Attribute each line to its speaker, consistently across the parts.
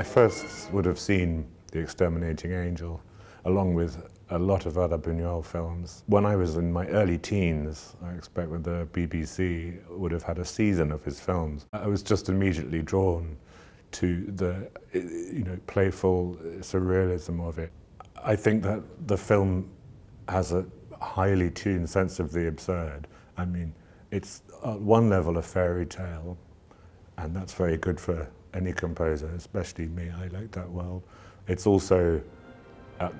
Speaker 1: I first would have seen The Exterminating Angel along with a lot of other Buñuel films. When I was in my early teens, I expect when the BBC would have had a season of his films, I was just immediately drawn to the playful surrealism of it. I think that the film has a highly tuned sense of the absurd. I mean, it's at one level a fairy tale, and that's very good for any composer, especially me. I like that world. It's also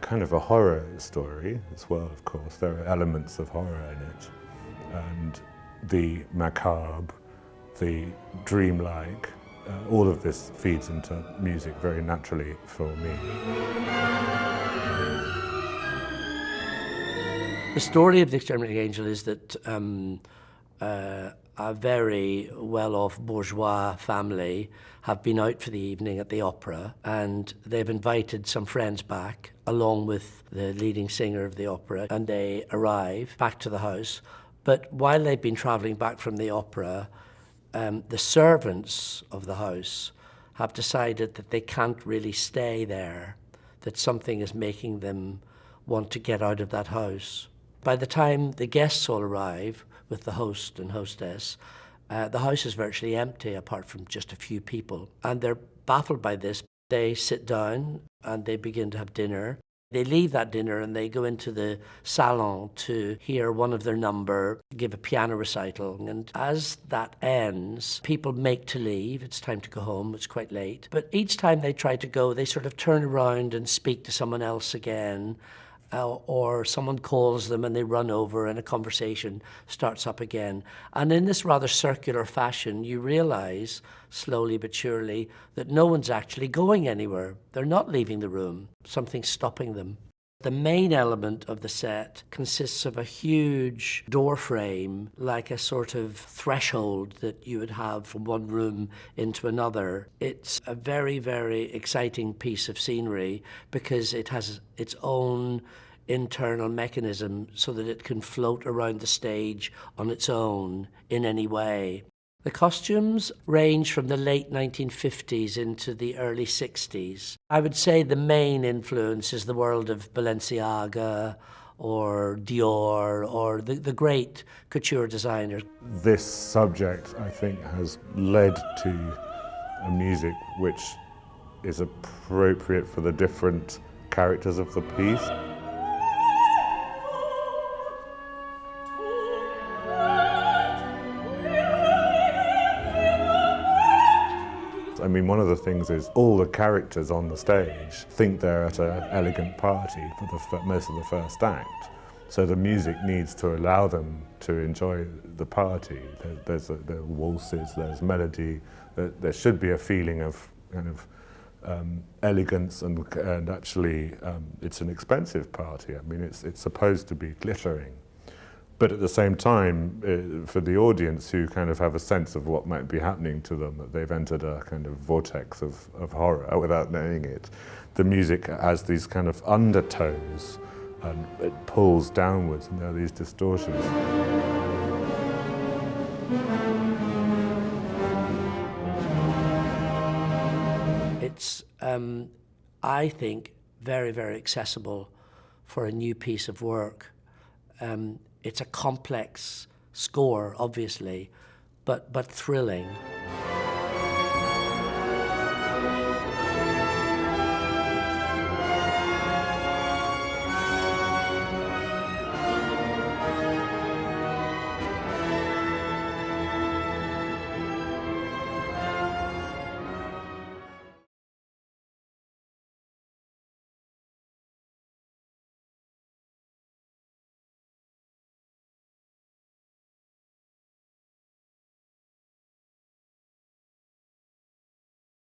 Speaker 1: kind of a horror story as well, of course. There are elements of horror in it. And the macabre, the dreamlike, all of this feeds into music very naturally for me.
Speaker 2: The story of The Exterminating Angel is that a very well-off bourgeois family have been out for the evening at the opera, and they've invited some friends back along with the leading singer of the opera, and they arrive back to the house. But while they've been travelling back from the opera, the servants of the house have decided that they can't really stay there, that something is making them want to get out of that house. By the time the guests all arrive with the host and hostess, the house is virtually empty apart from just a few people. And they're baffled by this. They sit down and they begin to have dinner. They leave that dinner and they go into the salon to hear one of their number give a piano recital. And as that ends, people make to leave. It's time to go home. It's quite late. But each time they try to go, they sort of turn around and speak to someone else again. Or someone calls them and they run over and a conversation starts up again. And in this rather circular fashion, you realize, slowly but surely, that no one's actually going anywhere. They're not leaving the room. Something's stopping them. The main element of the set consists of a huge door frame, like a sort of threshold that you would have from one room into another. It's a very, very exciting piece of scenery because it has its own internal mechanism so that it can float around the stage on its own in any way. The costumes range from the late 1950s into the early 60s. I would say the main influence is the world of Balenciaga or Dior or the great couture designers.
Speaker 1: This subject, I think, has led to a music which is appropriate for the different characters of the piece. I mean, one of the things is all the characters on the stage think they're at an elegant party for most of the first act. So the music needs to allow them to enjoy the party. There are waltzes, there's melody. There should be a feeling of kind of elegance and actually it's an expensive party. I mean, it's supposed to be glittering. But at the same time, for the audience who kind of have a sense of what might be happening to them, that they've entered a kind of vortex of horror without knowing it, the music has these kind of undertones and it pulls downwards and there are these distortions.
Speaker 2: It's, I think, very, very accessible for a new piece of work. It's a complex score, obviously, but thrilling.